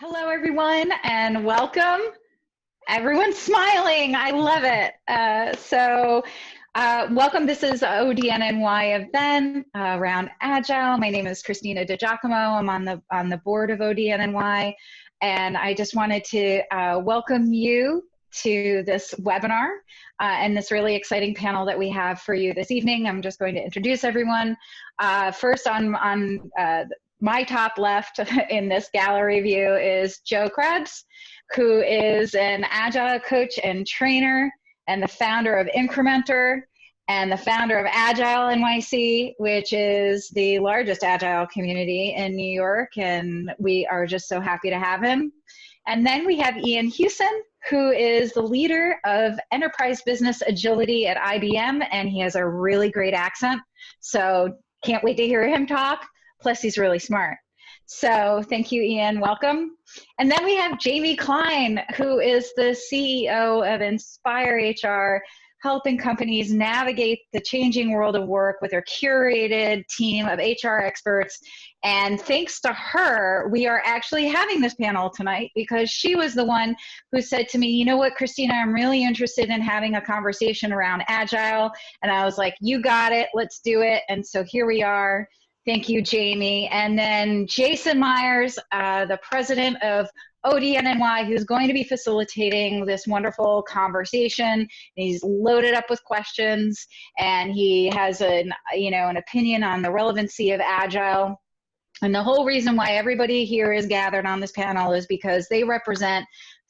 Hello, everyone, and welcome. Everyone's smiling. I love it. Welcome. This is ODNNY event around Agile. My name is Christina DiGiacomo. I'm on the board of ODNNY, and I just wanted to welcome you to this webinar and this really exciting panel that we have for you this evening. I'm just going to introduce everyone. First on my top left in this gallery view is Joe Krebs, who is an Agile coach and trainer and the founder of Incrementer and the founder of Agile NYC, which is the largest Agile community in New York, and we are just so happy to have him. And then we have Ian Hewson, who is the leader of Enterprise Business Agility at IBM, and he has a really great accent, so can't wait to hear him talk. Plus, he's really smart. So thank you, Ian. Welcome. And then we have Jamie Klein, who is the CEO of Inspire HR, helping companies navigate the changing world of work with her curated team of HR experts. And thanks to her, we are actually having this panel tonight because she was the one who said to me, you know what, Christina, I'm really interested in having a conversation around Agile. And I was like, you got it, let's do it. And so here we are. Thank you, Jamie. And then Jason Myers, the president of ODNNY, who's going to be facilitating this wonderful conversation. He's loaded up with questions, and he has an opinion on the relevancy of Agile. And the whole reason why everybody here is gathered on this panel is because they represent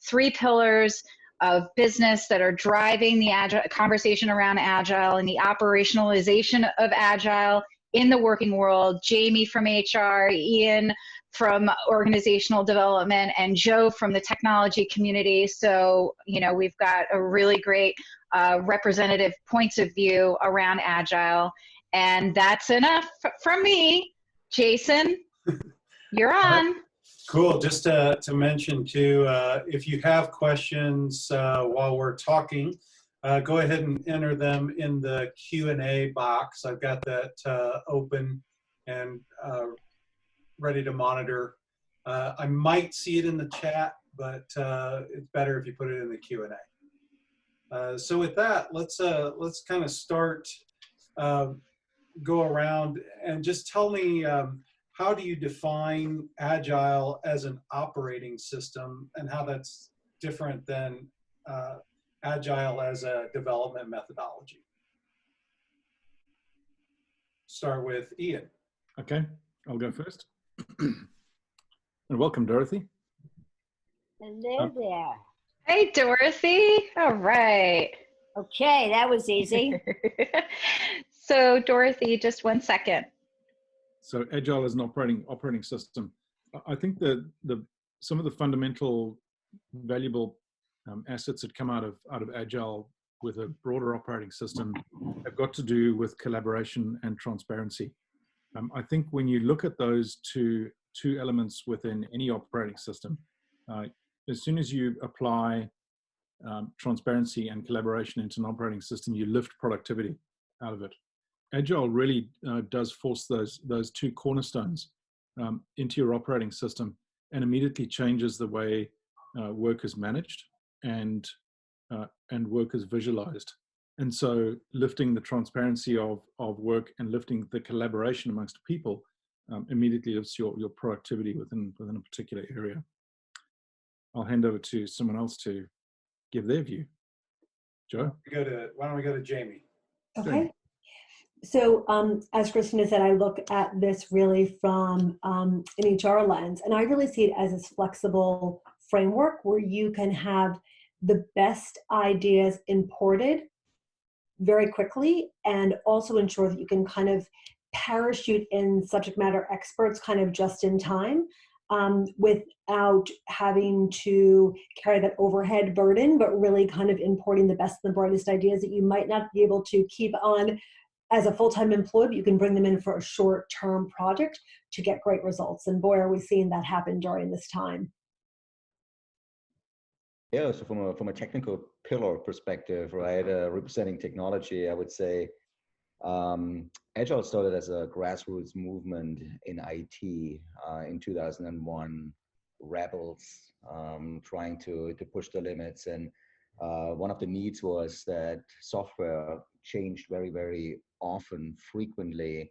three pillars of business that are driving the Agile conversation around Agile and the operationalization of Agile in the working world. Jamie from HR, Ian from organizational development, and Joe from the technology community. So, we've got a really great representative points of view around Agile. And that's enough from me. Jason, you're on. Cool. Just to mention too, if you have questions while we're talking, go ahead and enter them in the Q&A box. I've got that open and ready to monitor. I might see it in the chat, but it's better if you put it in the Q&A. So with that, let's kind of start, go around and just tell me, how do you define Agile as an operating system and how that's different than Agile as a development methodology? Start with Ian. Okay, I'll go first. And welcome, Dorothy. Hello there. Hey, Dorothy. All right. Okay, that was easy. So, Dorothy, just 1 second. So Agile as an operating system. I think that some of the fundamental valuable assets that come out of Agile with a broader operating system have got to do with collaboration and transparency. I think when you look at those two elements within any operating system, as soon as you apply transparency and collaboration into an operating system, you lift productivity out of it. Agile really does force those two cornerstones into your operating system and immediately changes the way work is managed and work is visualized. And so lifting the transparency of work and lifting the collaboration amongst people immediately lifts your productivity within a particular area. I'll hand over to someone else to give their view. Joe? Why don't we go to Jamie? Okay. Jamie. So as Christina said, I look at this really from an HR lens, and I really see it as this flexible framework where you can have the best ideas imported very quickly and also ensure that you can kind of parachute in subject matter experts kind of just in time without having to carry that overhead burden, but really kind of importing the best and the brightest ideas that you might not be able to keep on as a full-time employee, but you can bring them in for a short-term project to get great results. And boy, are we seeing that happen during this time. Yeah, so from a technical pillar perspective, right, representing technology, I would say Agile started as a grassroots movement in IT in 2001 rebels, trying to push the limits. And one of the needs was that software changed very, very often, frequently.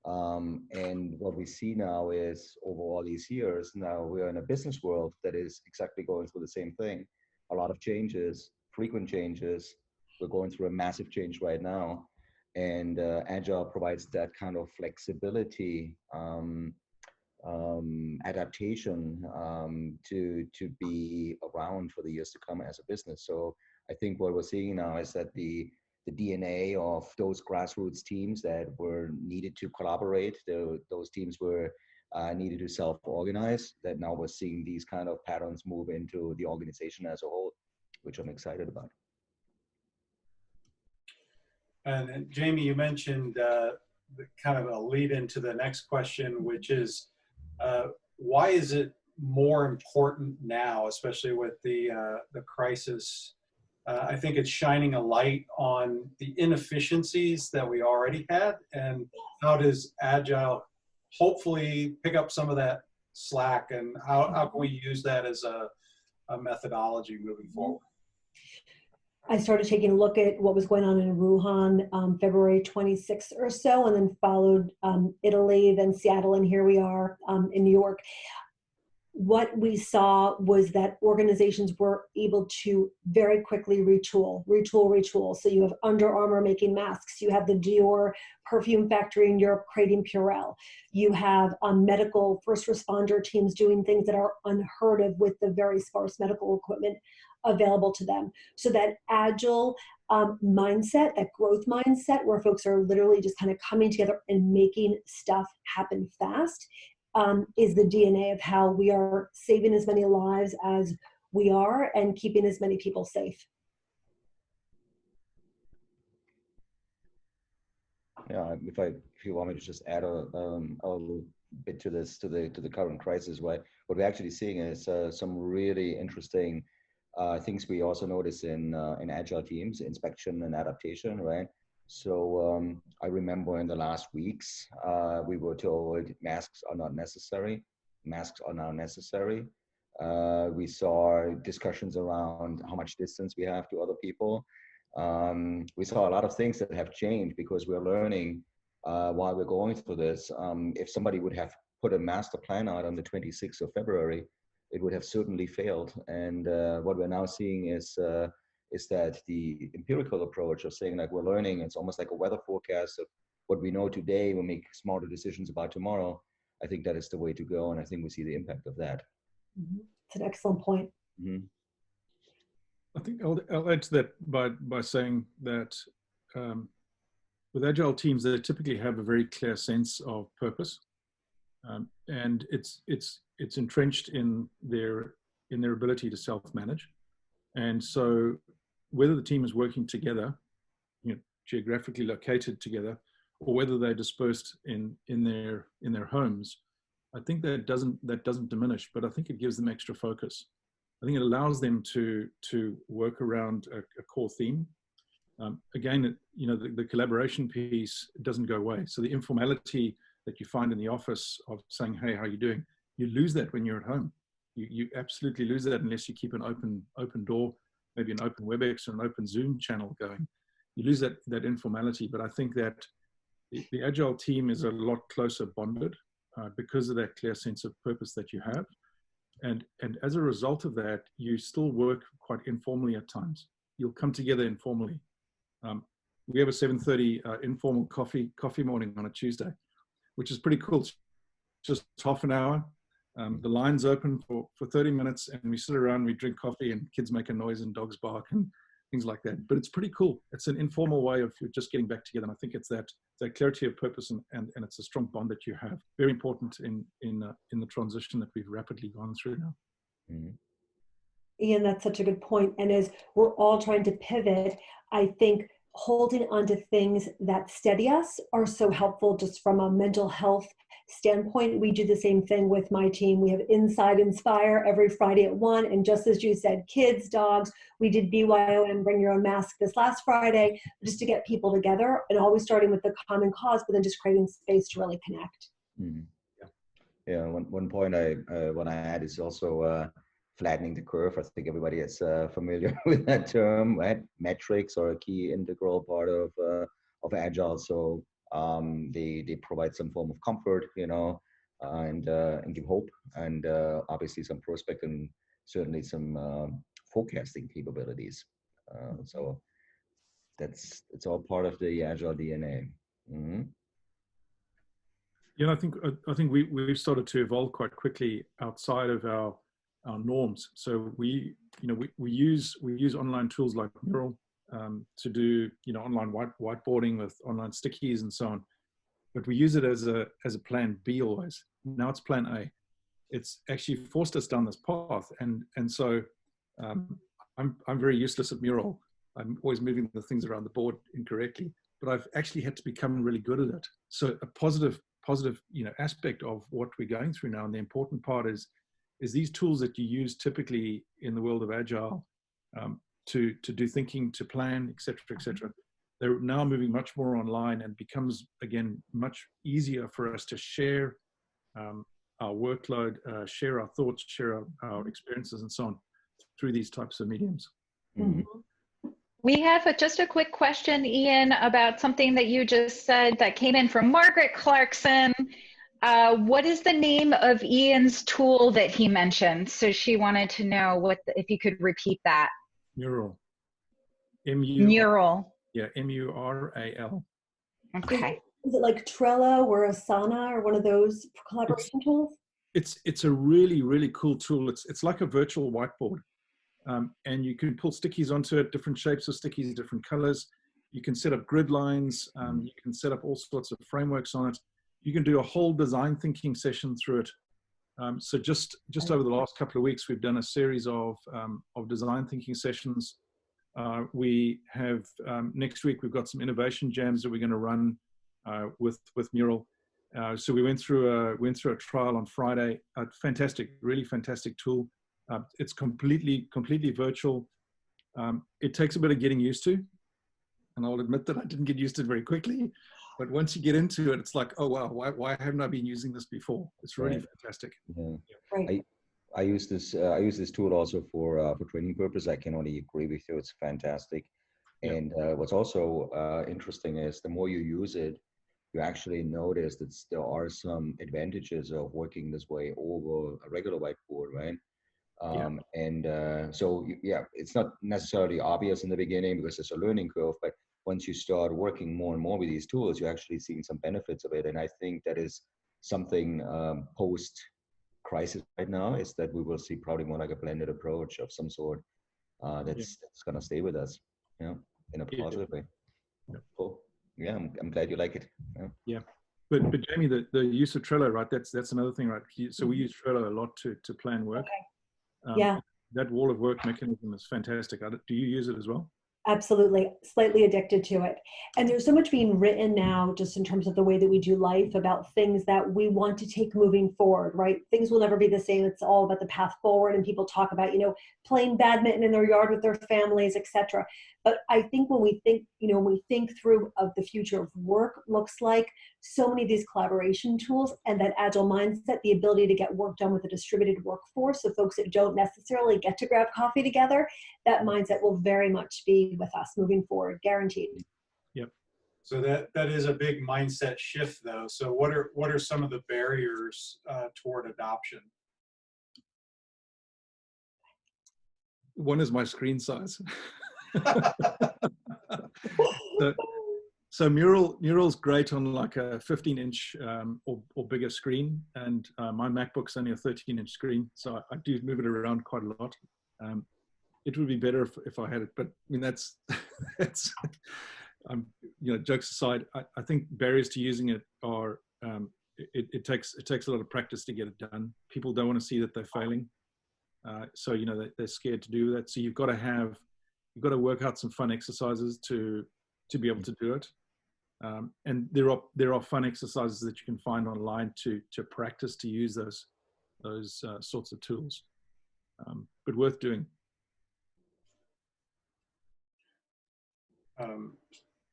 And what we see now is, over all these years, now we're in a business world that is exactly going through the same thing. A lot of changes, frequent changes. We're going through a massive change right now. And Agile provides that kind of flexibility, adaptation, to be around for the years to come as a business. So I think what we're seeing now is that the DNA of those grassroots teams that were needed to collaborate, those teams were needed to self-organize, that now we're seeing these kind of patterns move into the organization as a whole, which I'm excited about. And Jamie, you mentioned kind of a lead into the next question, which is why is it more important now, especially with the crisis? I think it's shining a light on the inefficiencies that we already had, and how does Agile hopefully pick up some of that slack, and how can we use that as a methodology moving forward? I started taking a look at what was going on in Wuhan, February 26th or so, and then followed Italy, then Seattle, and here we are in New York. What we saw was that organizations were able to very quickly retool. So you have Under Armour making masks. You have the Dior perfume factory in Europe creating Purell. You have medical first responder teams doing things that are unheard of with the very sparse medical equipment available to them. So that agile mindset, that growth mindset, where folks are literally just kind of coming together and making stuff happen fast, is the DNA of how we are saving as many lives as we are and keeping as many people safe. Yeah, if you want me to just add a little bit to this, to the current crisis, right? What we're actually seeing is some really interesting things we also notice in Agile teams: inspection and adaptation, right? So I remember in the last weeks, we were told masks are not necessary. Masks are now necessary. We saw discussions around how much distance we have to other people. We saw a lot of things that have changed because we're learning while we're going through this. If somebody would have put a master plan out on the 26th of February, it would have certainly failed. And what we're now seeing is that the empirical approach of saying, like, we're learning, it's almost like a weather forecast of what we know today, we'll make smarter decisions about tomorrow. I think that is the way to go, and I think we see the impact of that. Mm-hmm. It's an excellent point. Mm-hmm. I think I'll add to that by saying that with Agile teams, they typically have a very clear sense of purpose, and it's entrenched in their ability to self-manage. And so whether the team is working together, geographically located together, or whether they're dispersed in their homes, I think that doesn't diminish, but I think it gives them extra focus. I think it allows them to work around a core theme. Again, the collaboration piece doesn't go away. So the informality that you find in the office of saying, "Hey, how are you doing?" You lose that when you're at home. You absolutely lose that unless you keep an open door, maybe an open WebEx or an open Zoom channel going. You lose that informality. But I think that the Agile team is a lot closer bonded because of that clear sense of purpose that you have. And as a result of that, you still work quite informally at times. You'll come together informally. We have a 7:30 informal coffee morning on a Tuesday, which is pretty cool. It's just half an hour. The line's open for 30 minutes, and we sit around, we drink coffee, and kids make a noise and dogs bark and things like that. But it's pretty cool. It's an informal way of just getting back together. And I think it's that clarity of purpose, and it's a strong bond that you have. Very important in the transition that we've rapidly gone through now. Mm-hmm. Ian, that's such a good point. And as we're all trying to pivot, I think holding on to things that steady us are so helpful just from a mental health standpoint. We do the same thing with my team. We have Inside Inspire every Friday at 1. And just as you said, kids, dogs, we did BYOM, Bring Your Own Mask, this last Friday, just to get people together, and always starting with the common cause, but then just creating space to really connect. Mm-hmm. Yeah, one point I want to add is also flattening the curve. I think everybody is familiar with that term, right? Metrics are a key integral part of Agile. So they provide some form of comfort, you know, and give hope, and obviously some prospect and certainly some forecasting capabilities. So it's all part of the Agile DNA. Mm-hmm. You know, I think we've started to evolve quite quickly outside of our norms. So we use online tools like Mural to do, you know, online whiteboarding with online stickies and so on. But we use it as a plan B always. Now it's plan A. It's actually forced us down this path, and so I'm very useless at Mural. I'm always moving the things around the board incorrectly, but I've actually had to become really good at it. So a positive aspect of what we're going through now, and the important part is these tools that you use typically in the world of Agile to do thinking, to plan, etc. They're now moving much more online, and becomes again much easier for us to share our workload, share our thoughts, share our experiences, and so on through these types of mediums. Mm-hmm. We have just a quick question, Ian, about something that you just said that came in from Margaret Clarkson. What is the name of Ian's tool that he mentioned? So she wanted to know if you could repeat that. Mural. Mural. Yeah, M-U-R-A-L. Okay. Is it like Trello or Asana or one of those collaboration tools? It's a really, really cool tool. It's like a virtual whiteboard. And you can pull stickies onto it, different shapes of stickies, different colors. You can set up grid lines. You can set up all sorts of frameworks on it. You can do a whole design thinking session through it. So just over the last couple of weeks, we've done a series of design thinking sessions. We have next week, we've got some innovation jams that we're going to run with Mural. So we went through a trial on Friday. Fantastic, really fantastic tool. It's completely virtual. It takes a bit of getting used to, and I'll admit that I didn't get used to it very quickly. But once you get into it, it's like, oh wow, why haven't I been using this before? It's really fantastic. Yeah. Right. I use this tool also for training purpose. I can only agree with you. It's fantastic. Yeah. And what's also interesting is the more you use it, you actually notice that there are some advantages of working this way over a regular whiteboard, right? So it's not necessarily obvious in the beginning because there's a learning curve, but once you start working more and more with these tools, you're actually seeing some benefits of it. And I think that is something post crisis right now, is that we will see probably more like a blended approach of some sort that's going to stay with us, you know, in a positive way. Cool. Yeah, I'm glad you like it. Yeah. But Jamie, the use of Trello, right? That's another thing, right? So we use Trello a lot to plan work. Yeah. That wall of work mechanism is fantastic. Do you use it as well? Absolutely. Slightly addicted to it. And there's so much being written now, just in terms of the way that we do life, about things that we want to take moving forward, right? Things will never be the same. It's all about the path forward. And people talk about, playing badminton in their yard with their families, etc. But I think when we think through of the future of work looks like, so many of these collaboration tools and that agile mindset, the ability to get work done with a distributed workforce, so folks that don't necessarily get to grab coffee together, that mindset will very much be with us moving forward, guaranteed. Yep. So that is a big mindset shift, though. So what are some of the barriers toward adoption? One is my screen size. So Mural's great on like a 15-inch or bigger screen, and my MacBook's only a 13-inch screen, so I do move it around quite a lot. It would be better if I had it, but I mean that's jokes aside. I think barriers to using it are it takes a lot of practice to get it done. People don't want to see that they're failing, so they're scared to do that. So you've got to work out some fun exercises to be able to do it. And there are fun exercises that you can find online to practice to use those sorts of tools, but worth doing.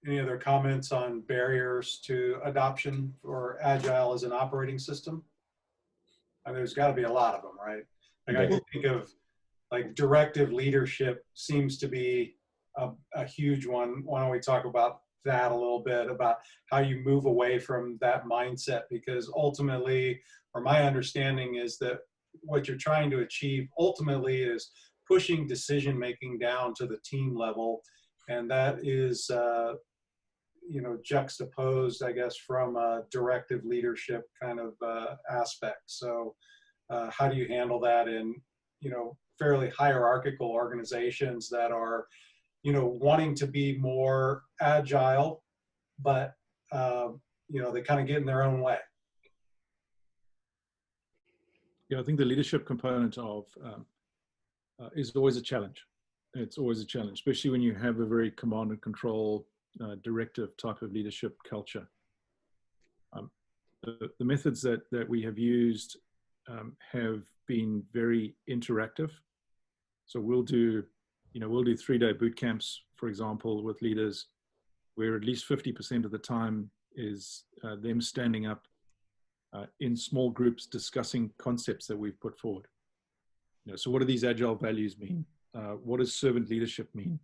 Any other comments on barriers to adoption for Agile as an operating system? and there's got to be a lot of them, right? Like I Yes. can think of like directive leadership seems to be a huge one. Why don't we talk about that a little bit, about how you move away from that mindset? Because ultimately, or my understanding is that what you're trying to achieve ultimately is pushing decision making down to the team level, and that is you know, juxtaposed, I guess, from a directive leadership kind of aspect. So how do you handle that in, you know, fairly hierarchical organizations that are, you know, wanting to be more agile, but, you know, they kind of get in their own way? Yeah, I think the leadership component of is always a challenge. It's always a challenge, especially when you have a very command and control directive type of leadership culture. The methods that we have used have been very interactive. So we'll do 3-day boot camps, for example, with leaders, where at least 50% of the time is them standing up in small groups discussing concepts that we've put forward. You know, so what do these agile values mean? What does servant leadership mean?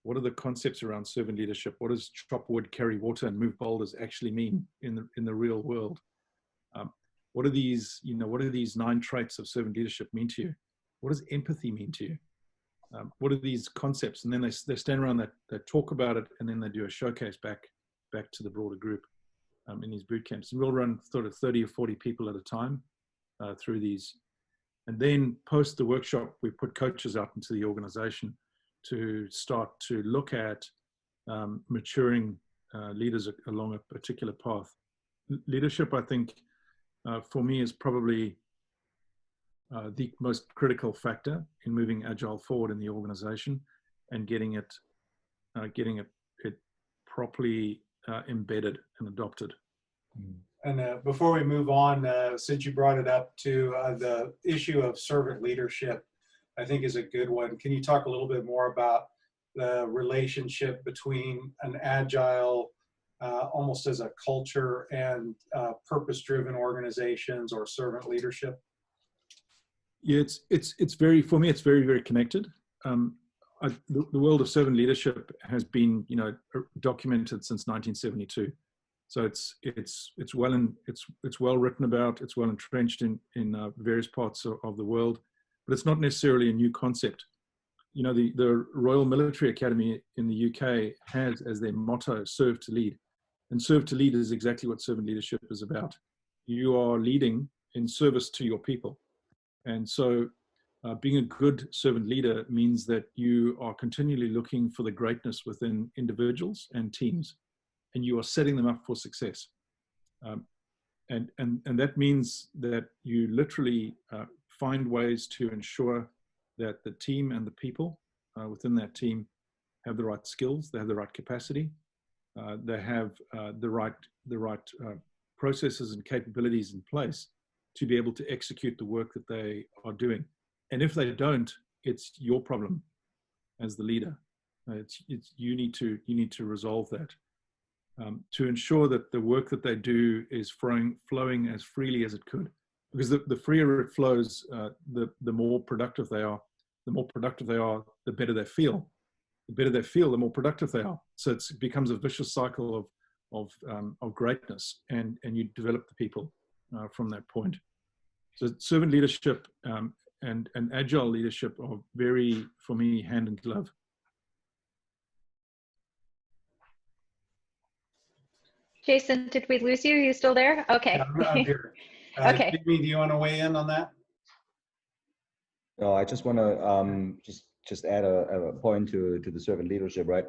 What are the concepts around servant leadership? What does chop wood, carry water, and move boulders actually mean in the real world? What are these 9 traits of servant leadership mean to you? What does empathy mean to you? What are these concepts? And then they stand around, they talk about it, and then they do a showcase back to the broader group in these boot camps. And we'll run sort of 30 or 40 people at a time through these. And then post the workshop, we put coaches out into the organization to start to look at maturing leaders along a particular path. Leadership, I think, for me, is probably the most critical factor in moving Agile forward in the organization and getting it properly embedded and adopted. And before we move on, since you brought it up to the issue of servant leadership, I think is a good one. Can you talk a little bit more about the relationship between an agile, almost as a culture, and purpose-driven organizations or servant leadership? Yeah, it's very, for me, it's very, very connected. The world of servant leadership has been, you know, documented since 1972. So it's well written about, it's well entrenched in various parts of the world, but it's not necessarily a new concept. You know, the Royal Military Academy in the UK has as their motto, serve to lead. And serve to lead is exactly what servant leadership is about. You are leading in service to your people. And so being a good servant leader means that you are continually looking for the greatness within individuals and teams, and you are setting them up for success. And that means that you literally find ways to ensure that the team and the people within that team have the right skills, they have the right capacity, they have the right processes and capabilities in place to be able to execute the work that they are doing. And if they don't, it's your problem as the leader. You need to resolve that to ensure that the work that they do is flowing as freely as it could. Because the freer it flows, the more productive they are. The more productive they are, the better they feel. The better they feel, the more productive they are. So it becomes a vicious cycle of greatness, and you develop the people from that point. So servant leadership and agile leadership are very, for me, hand in glove. Jason, did we lose you? Are you still there? Okay. Yeah, I'm here. Okay. Jimmy, do you want to weigh in on that? No, I just want to just add a point to the servant leadership, right?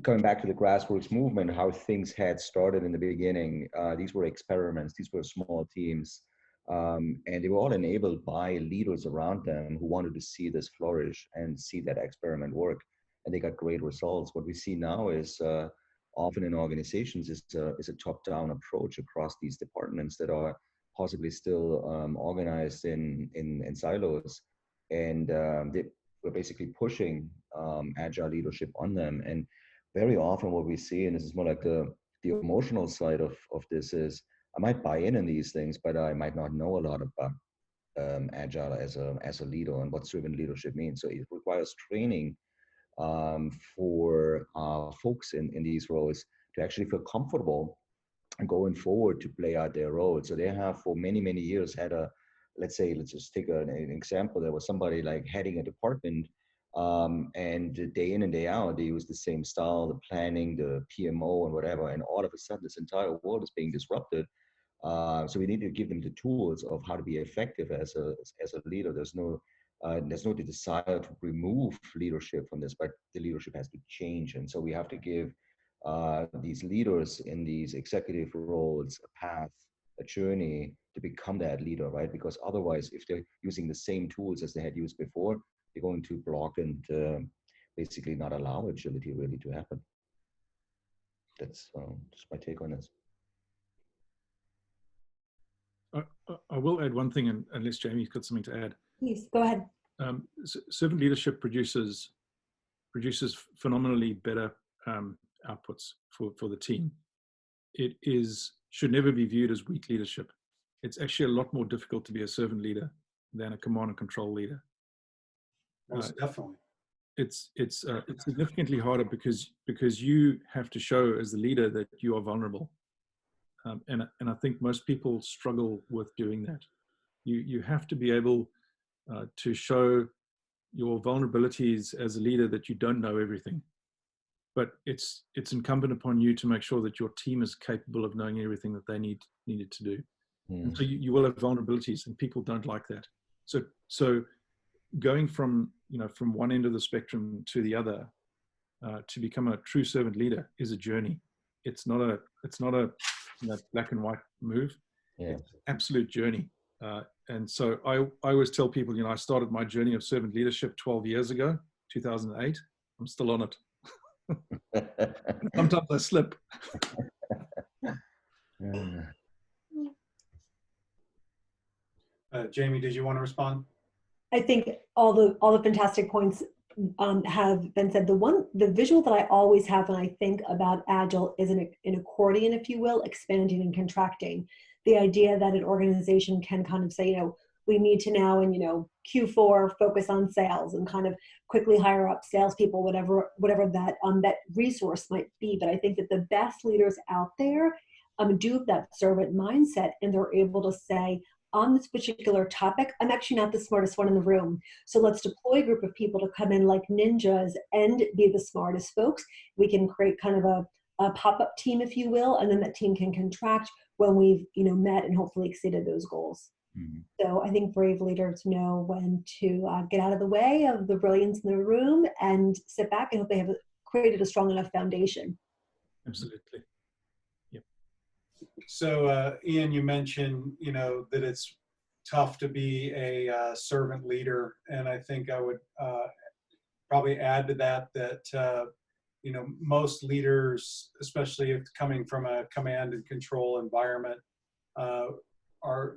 Coming back to the grassroots movement, how things had started in the beginning. These were experiments. These were small teams. And they were all enabled by leaders around them who wanted to see this flourish and see that experiment work. And they got great results. What we see now is often in organizations is a top-down approach across these departments that are possibly still organized in silos. And we're basically pushing agile leadership on them. And very often what we see, and this is more like the emotional side of this, is I might buy in these things, but I might not know a lot about Agile as a leader and what servant leadership means. So it requires training for folks in these roles to actually feel comfortable going forward to play out their role. So they have for many, many years had let's just take an example. There was somebody like heading a department, and day in and day out, they use the same style, the planning, the PMO and whatever. And all of a sudden, this entire world is being disrupted. So we need to give them the tools of how to be effective as a leader. There's no desire to remove leadership from this, but the leadership has to change. And so we have to give these leaders in these executive roles a path, a journey to become that leader, right? Because otherwise, if they're using the same tools as they had used before, they're going to block and basically not allow agility really to happen. That's just my take on this. I will add one thing, unless Jamie's got something to add. Please, go ahead. Servant leadership produces phenomenally better outputs for the team. It should never be viewed as weak leadership. It's actually a lot more difficult to be a servant leader than a command and control leader. Most definitely. It's significantly harder because you have to show as the leader that you are vulnerable. And I think most people struggle with doing that. You have to be able to show your vulnerabilities as a leader, that you don't know everything. But it's incumbent upon you to make sure that your team is capable of knowing everything that they needed to do. And so you will have vulnerabilities, and people don't like that. So going from one end of the spectrum to the other to become a true servant leader is a journey. It's not a black and white move. Yeah. It's an absolute journey. And so I always tell people, I started my journey of servant leadership 12 years ago, 2008. I'm still on it. Sometimes I slip. Jamie, did you want to respond? I think all the fantastic points have been said. The visual that I always have when I think about Agile is an accordion, if you will, expanding and contracting. The idea that an organization can kind of say, we need to now in Q4 focus on sales and kind of quickly hire up salespeople, whatever that that resource might be. But I think that the best leaders out there do have that servant mindset, and they're able to say, on this particular topic, I'm actually not the smartest one in the room. So let's deploy a group of people to come in like ninjas and be the smartest folks. We can create kind of a pop-up team, if you will, and then that team can contract when we've met and hopefully exceeded those goals. Mm-hmm. So I think brave leaders know when to get out of the way of the brilliance in the room and sit back and hope they have created a strong enough foundation. Absolutely. So, Ian, you mentioned, that it's tough to be a servant leader. And I think I would probably add to that, most leaders, especially if coming from a command and control environment, are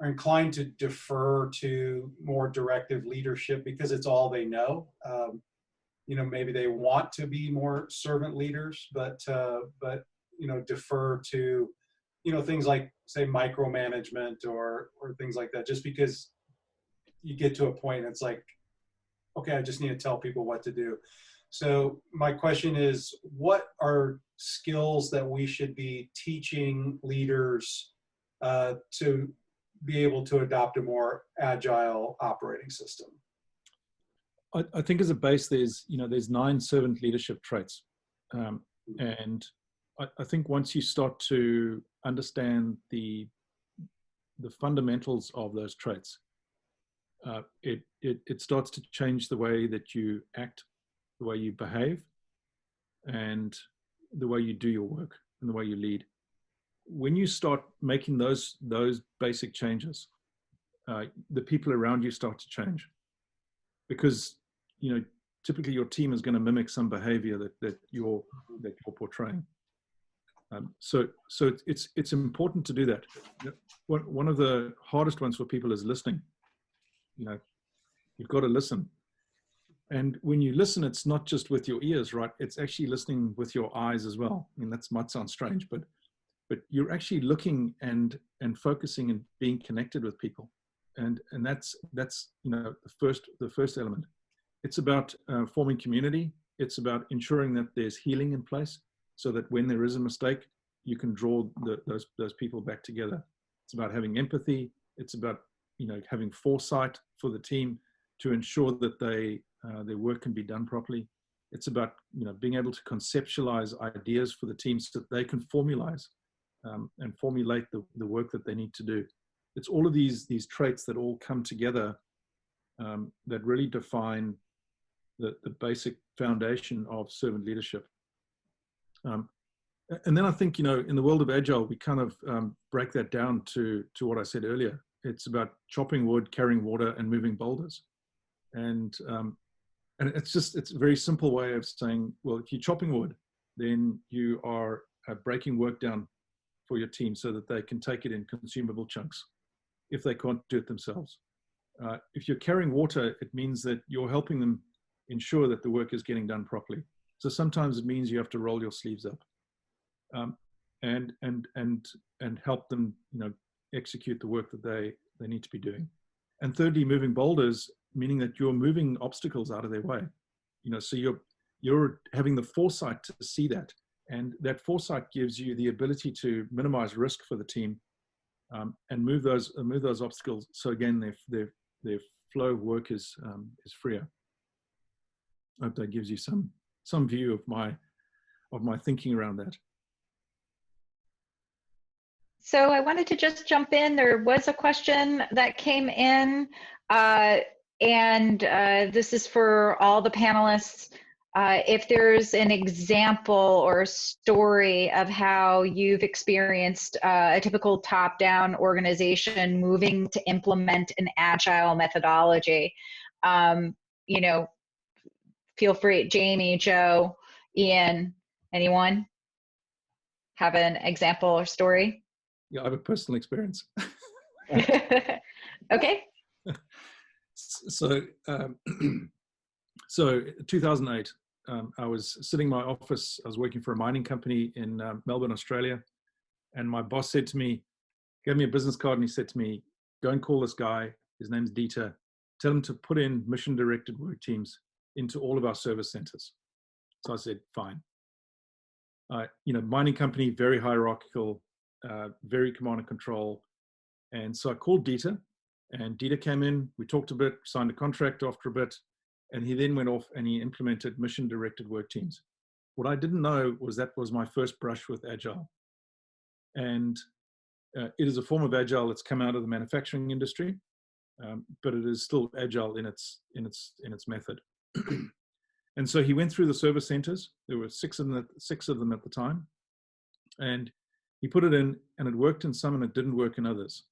inclined to defer to more directive leadership because it's all they know. Maybe they want to be more servant leaders, but defer to, things like, say, micromanagement or things like that, just because you get to a point, it's like, okay, I just need to tell people what to do. So my question is, what are skills that we should be teaching leaders to be able to adopt a more agile operating system? I think as a base, there's 9 servant leadership traits. And I think once you start to understand the fundamentals of those traits, it starts to change the way that you act, the way you behave, and the way you do your work and the way you lead. When you start making those basic changes, the people around you start to change, because typically your team is going to mimic some behavior that you're portraying. So it's important to do that. One of the hardest ones for people is listening. You've got to listen. And when you listen, it's not just with your ears, right? It's actually listening with your eyes as well. I mean, that might sound strange, but you're actually looking and focusing and being connected with people. and that's the first element. It's about forming community. It's about ensuring that there's healing in place, so that when there is a mistake, you can draw those people back together. It's about having empathy. It's about having foresight for the team to ensure that their work can be done properly. It's about being able to conceptualize ideas for the teams so that they can formulate the work that they need to do. It's all of these traits that all come together that really define the basic foundation of servant leadership. And then I think, in the world of Agile, we kind of break that down to what I said earlier. It's about chopping wood, carrying water, and moving boulders. And it's a very simple way of saying, well, if you're chopping wood, then you are breaking work down for your team so that they can take it in consumable chunks if they can't do it themselves. If you're carrying water, it means that you're helping them ensure that the work is getting done properly. So sometimes it means you have to roll your sleeves up and help them execute the work that they need to be doing. And thirdly, moving boulders, meaning that you're moving obstacles out of their way. So you're having the foresight to see that, and that foresight gives you the ability to minimize risk for the team and move those obstacles. So again, their flow of work is freer. I hope that gives you some view of my thinking around that. So I wanted to just jump in. There was a question that came in, and this is for all the panelists. If there's an example or a story of how you've experienced a typical top-down organization moving to implement an agile methodology, feel free. Jamie, Joe, Ian, anyone have an example or story? Yeah, I have a personal experience. Okay. So 2008, I was sitting in my office. I was working for a mining company in Melbourne, Australia. And my boss said to me, gave me a business card, and he said to me, go and call this guy. His name's Dieter. Tell him to put in mission-directed work teams into all of our service centers. So I said, fine. Mining company, very hierarchical, very command and control. And so I called Dieter, and Dieter came in. We talked a bit, signed a contract after a bit, and he then went off and he implemented mission-directed work teams. What I didn't know was that was my first brush with Agile. And it is a form of Agile that's come out of the manufacturing industry, but it is still Agile in its method. And so he went through the service centers. There were six of them at the time, and he put it in, and it worked in some and it didn't work in others.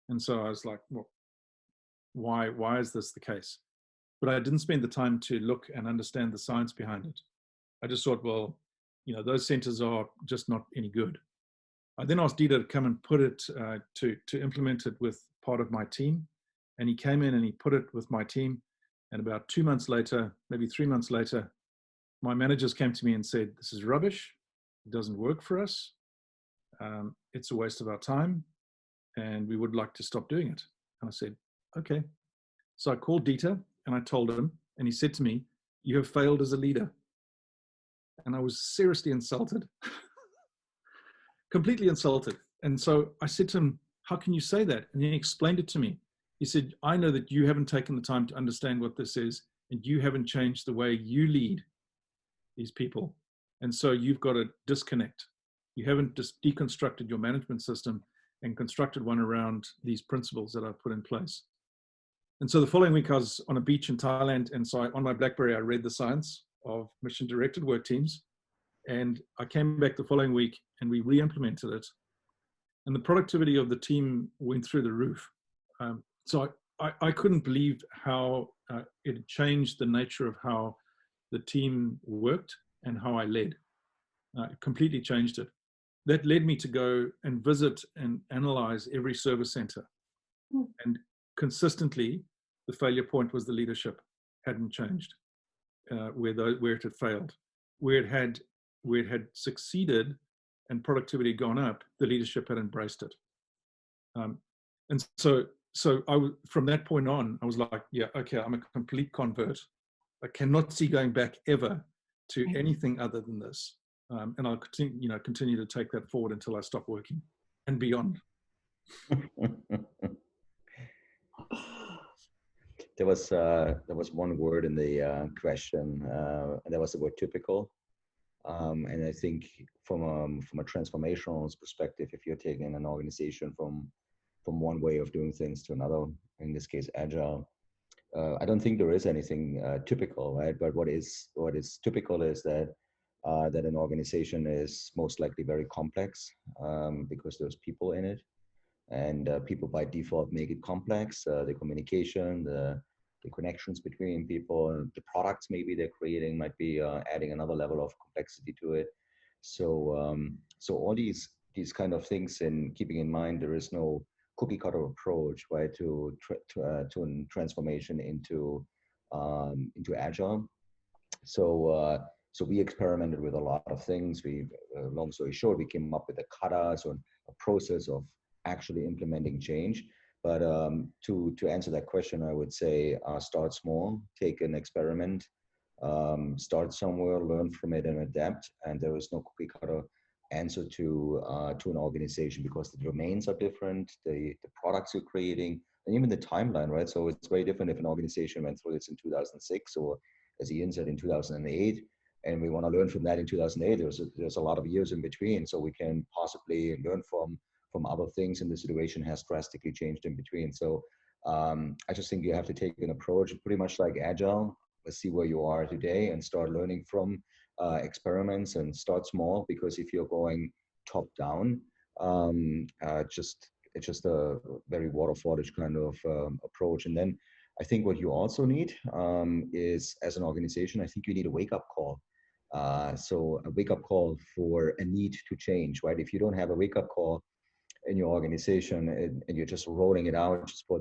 And so I was like, well, why is this the case? But I didn't spend the time to look and understand the science behind it. I just thought, well, those centers are just not any good. I then asked Dieter to come and put it, to implement it with part of my team. And he came in and he put it with my team. And about 2 months later, maybe 3 months later, my managers came to me and said, this is rubbish. It doesn't work for us. It's a waste of our time. And we would like to stop doing it. And I said, okay. So I called Dieter and I told him, and he said to me, you have failed as a leader. And I was seriously insulted, completely insulted. And so I said to him, how can you say that? And he explained it to me. He said, I know that you haven't taken the time to understand what this is, and you haven't changed the way you lead these people. And so you've got to disconnect. You haven't just deconstructed your management system and constructed one around these principles that I've put in place. And so the following week I was on a beach in Thailand, and so on my BlackBerry I read the science of mission-directed work teams, and I came back the following week and we re-implemented it, and the productivity of the team went through the roof. So I couldn't believe how it changed the nature of how the team worked and how I led. It completely changed it. That led me to go and visit and analyze every service center. And consistently, the failure point was the leadership hadn't changed, where it had failed. Where it had succeeded and productivity had gone up, the leadership had embraced it. And so so from that point on, I was like, yeah, okay, I'm a complete convert. I cannot see going back ever to anything other than this. And I'll continue to take that forward until I stop working and beyond. There was one word in the question, and that was the word typical. And I think from a transformational perspective, if you're taking an organization from one way of doing things to another, in this case agile, I don't think there is anything typical, right? But what is typical is that that an organization is most likely very complex because there's people in it, and people by default make it complex. The communication, the connections between people, the products maybe they're creating might be adding another level of complexity to it. So so all these kind of things, and keeping in mind there is no cookie cutter approach, right, to transformation into agile. So so we experimented with a lot of things. We long story short, we came up with a kata, so a process of actually implementing change. But to answer that question, I would say start small, take an experiment, start somewhere, learn from it, and adapt. And there is no cookie cutter answer to an organization, because the domains are different, the products you're creating, and even the timeline, right? So it's very different if an organization went through this in 2006, or as Ian said, in 2008, and we want to learn from that in 2008. There's a lot of years in between, so we can possibly learn from other things, and the situation has drastically changed in between. So I just think you have to take an approach pretty much like agile. Let's see where you are today and start learning from experiments, and start small, because if you're going top down, it's just a very waterfallish kind of approach. And then I think what you also need is, as an organization, I think you need a wake-up call. So a wake-up call for a need to change, right? If you don't have a wake-up call in your organization, and you're just rolling it out just for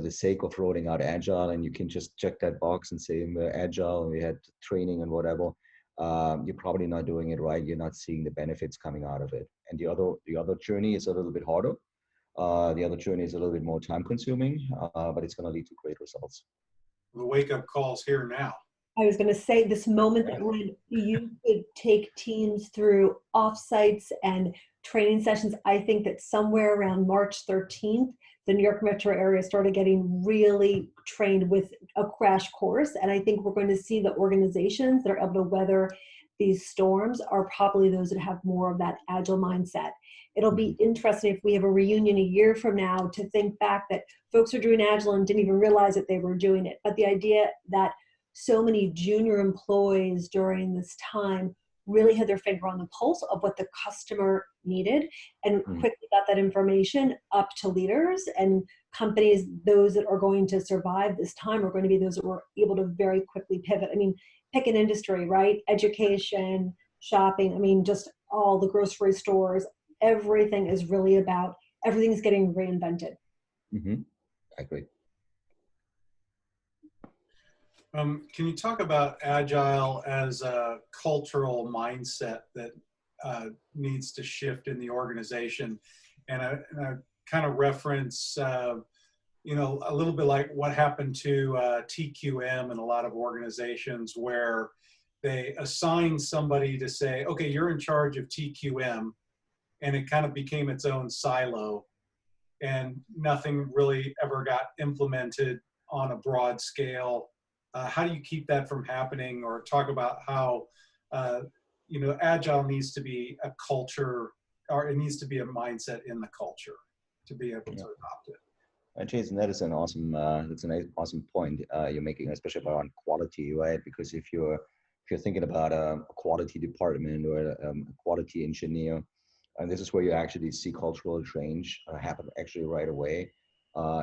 the sake of rolling out agile, and you can just check that box and say we're agile and we had training and whatever, you're probably not doing it right. You're not seeing the benefits coming out of it. And the other journey is a little bit harder. The other journey is a little bit more time consuming, but it's going to lead to great results. The wake-up call's here now. I was going to say, this moment that we're in, you could take teams through offsites and training sessions. I think that somewhere around March 13th, the New York metro area started getting really trained with a crash course. And I think we're going to see the organizations that are able to weather these storms are probably those that have more of that agile mindset. It'll be interesting if we have a reunion a year from now to think back that folks are doing agile and didn't even realize that they were doing it. But the idea that so many junior employees during this time really had their finger on the pulse of what the customer needed, and quickly got that information up to leaders and companies. Those that are going to survive this time are going to be those that were able to very quickly pivot. I mean, pick an industry, right? Education, shopping, I mean, just all the grocery stores, everything is really about, everything's getting reinvented. I agree. Can you talk about Agile as a cultural mindset that needs to shift in the organization? And I kind of reference, you know, a little bit like what happened to TQM in a lot of organizations, where they assign somebody to say, okay, you're in charge of TQM, and it kind of became its own silo, and nothing really ever got implemented on a broad scale. How do you keep that from happening, or talk about how, you know, Agile needs to be a culture, or it needs to be a mindset in the culture to be able to adopt it? Jason, that is an awesome, that's an awesome point you're making, especially around quality, right? Because if you're thinking about a quality department or a quality engineer, and this is where you actually see cultural change happen actually right away.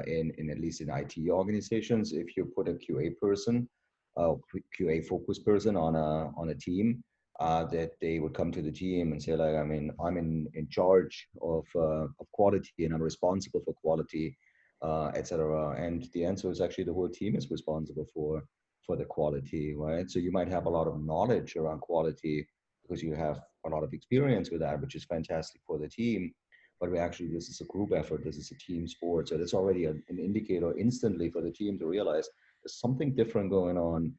In at least in IT organizations, if you put a QA person, QA focused person on a team, that they would come to the team and say, like, I mean, I'm in charge of quality, and I'm responsible for quality, etc. And the answer is actually the whole team is responsible for the quality, right? So you might have a lot of knowledge around quality because you have a lot of experience with that, which is fantastic for the team. but this is a group effort, this is a team sport. So that's already an indicator instantly for the team to realize there's something different going on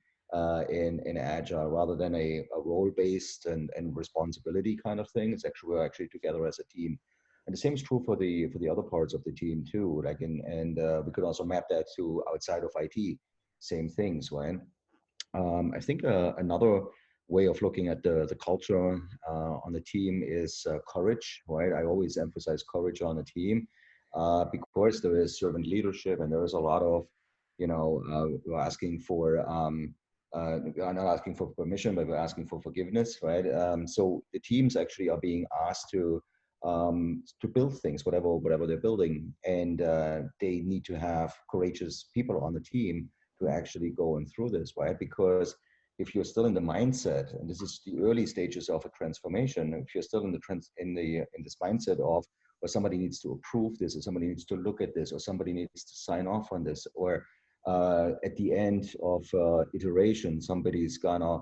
in Agile, rather than a role-based and responsibility kind of thing. It's actually, we're actually together as a team. And the same is true for the other parts of the team too. Like we could also map that to outside of IT. Same things, right? I think another way of looking at the culture on the team is courage, right? I always emphasize courage on the team because there is servant leadership, and there is a lot of, we're asking for, we're not asking for permission, but we're asking for forgiveness, right? So the teams actually are being asked to build things, whatever they're building, and they need to have courageous people on the team to actually go through this, right? Because if you're still in the mindset, and this is the early stages of a transformation, if you're still in this mindset of, or somebody needs to approve this, or somebody needs to look at this, or somebody needs to sign off on this, or at the end of iteration, somebody's gonna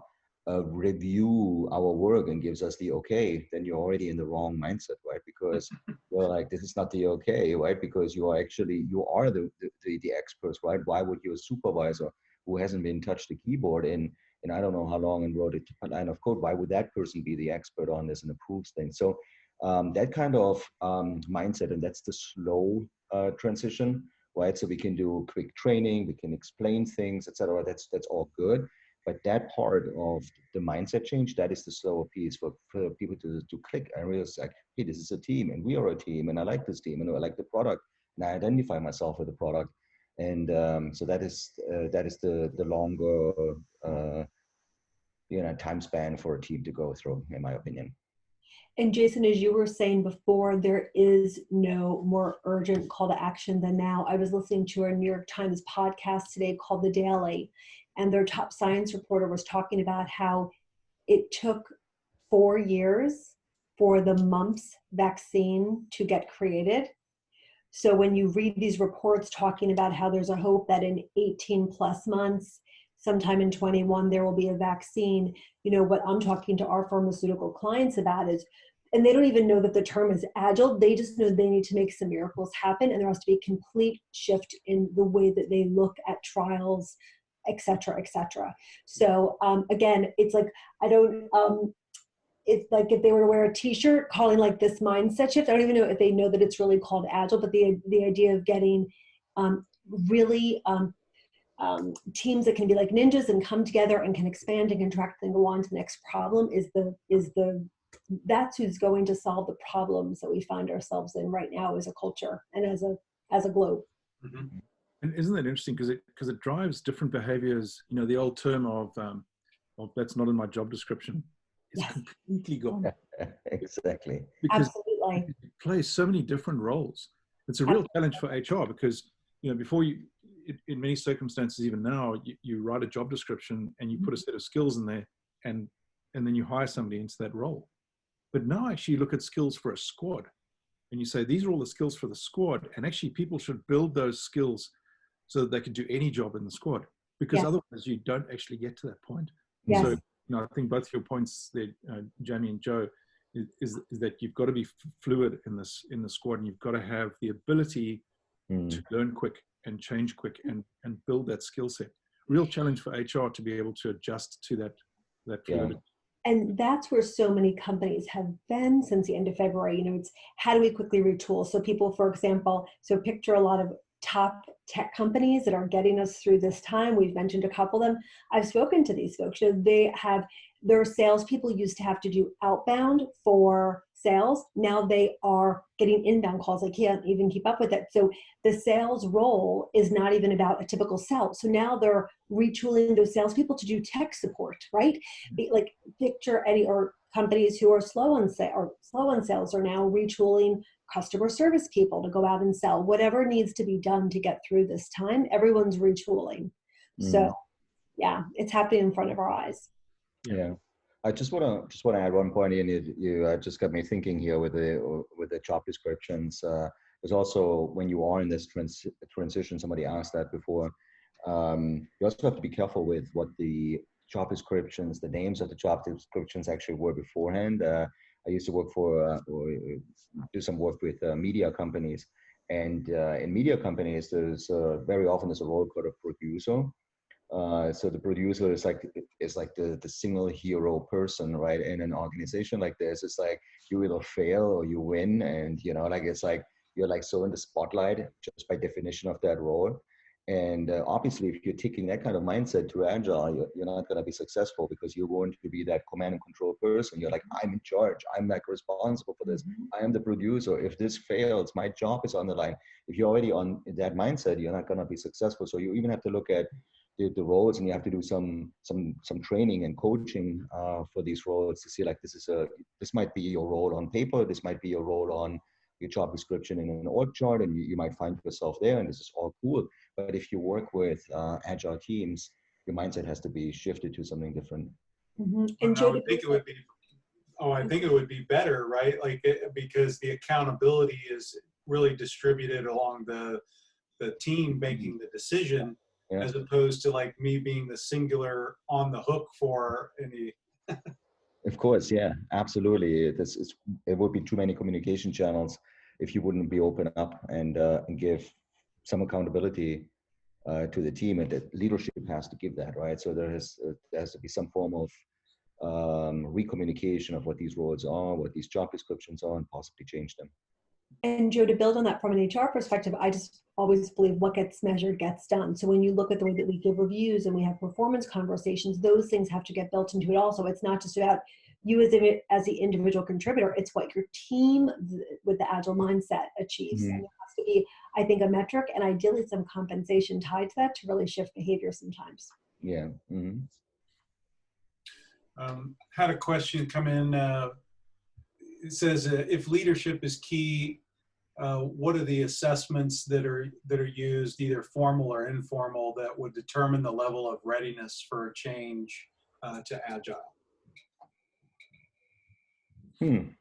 review our work and gives us the okay, then you're already in the wrong mindset, right? Because you're like, this is not the okay, right? Because you are the experts, right? Why would your supervisor, who hasn't been touched the keyboard in I don't know how long and wrote a line of code, why would that person be the expert on this and approves things? So that kind of mindset, and that's the slow transition, right? So we can do quick training, we can explain things, etc. That's all good. But that part of the mindset change, that is the slower piece for people to click and realize, like, hey, this is a team, and we are a team, and I like this team, and I like the product, and I identify myself with the product. And so that is the longer time span for a team to go through, in my opinion. And Jason, as you were saying before, there is no more urgent call to action than now. I was listening to a New York Times podcast today called The Daily, and their top science reporter was talking about how it took 4 years for the mumps vaccine to get created. So when you read these reports talking about how there's a hope that in 18 plus months, sometime in 21, there will be a vaccine, what I'm talking to our pharmaceutical clients about is, and they don't even know that the term is agile. They just know they need to make some miracles happen. And there has to be a complete shift in the way that they look at trials, et cetera, et cetera. So again, it's like, it's like if they were to wear a t-shirt calling like this mindset shift, I don't even know if they know that it's really called agile, but the idea of getting really teams that can be like ninjas and come together and can expand and contract and go on to the next problem that's who's going to solve the problems that we find ourselves in right now as a culture and as a globe. Mm-hmm. And isn't that interesting? Because it drives different behaviors. The old term of that's not in my job description is completely gone. Exactly. Because absolutely, it plays so many different roles. It's a real challenge for HR because before in many circumstances, even now, you write a job description and you put a set of skills in there, and then you hire somebody into that role. But now actually you look at skills for a squad and you say, these are all the skills for the squad. And actually people should build those skills so that they can do any job in the squad, because otherwise you don't actually get to that point. Yes. So I think both your points there, Jamie and Joe, is that you've got to be fluid in the squad, and you've got to have the ability to learn quick and change quick and build that skill set. Real challenge for HR to be able to adjust to that fluidity. Yeah. And that's where so many companies have been since the end of February. It's how do we quickly retool? So people, for example, picture a lot of top tech companies that are getting us through this time. We've mentioned a couple of them. I've spoken to these folks. They have their salespeople used to have to do outbound for sales. Now they are getting inbound calls. They can't even keep up with it. So the sales role is not even about a typical sell. So now they're retooling those salespeople to do tech support, right? Like picture any or companies who are slow on sales are now retooling customer service people to go out and sell. Whatever needs to be done to get through this time, everyone's retooling. So yeah, it's happening in front of our eyes. Yeah. I just want to add one point in. You just got me thinking here with the job descriptions. There's also, when you are in this transition, somebody asked that before, you also have to be careful with what the job descriptions, the names of the job descriptions actually were beforehand. I used to work for or do some work with media companies, and in media companies, there's very often there's a role called a producer. So the producer is like the single hero person, right? In an organization like this, it's like you either fail or you win, and like it's like you're like so in the spotlight just by definition of that role. And obviously, if you're taking that kind of mindset to Agile, you're not going to be successful because you're going to be that command and control person. You're like, I'm in charge. I'm like responsible for this. I am the producer. If this fails, my job is on the line. If you're already on that mindset, you're not going to be successful. So you even have to look at the roles, and you have to do some training and coaching for these roles to see like this might be your role on paper. This might be your role on your job description in an org chart, and you might find yourself there, and this is all cool. But if you work with Agile teams, your mindset has to be shifted to something different. And I would think it would be, I think it would be better, right? Like because the accountability is really distributed along the team making the decision, as opposed to like me being the singular on the hook for any. Of course, yeah, absolutely. It would be too many communication channels if you wouldn't be open up and give some accountability to the team, and that leadership has to give that, right? So there has to be some form of recommunication of what these roles are, what these job descriptions are, and possibly change them. And Joe, to build on that from an HR perspective, I just always believe what gets measured gets done. So when you look at the way that we give reviews and we have performance conversations, those things have to get built into it also. It's not just about you as the individual contributor, it's what your team with the Agile mindset achieves. And there has to be, I think, a metric and ideally some compensation tied to that to really shift behavior sometimes. Yeah. Had a question come in. It says, if leadership is key, what are the assessments that are used, either formal or informal, that would determine the level of readiness for a change to Agile? I'm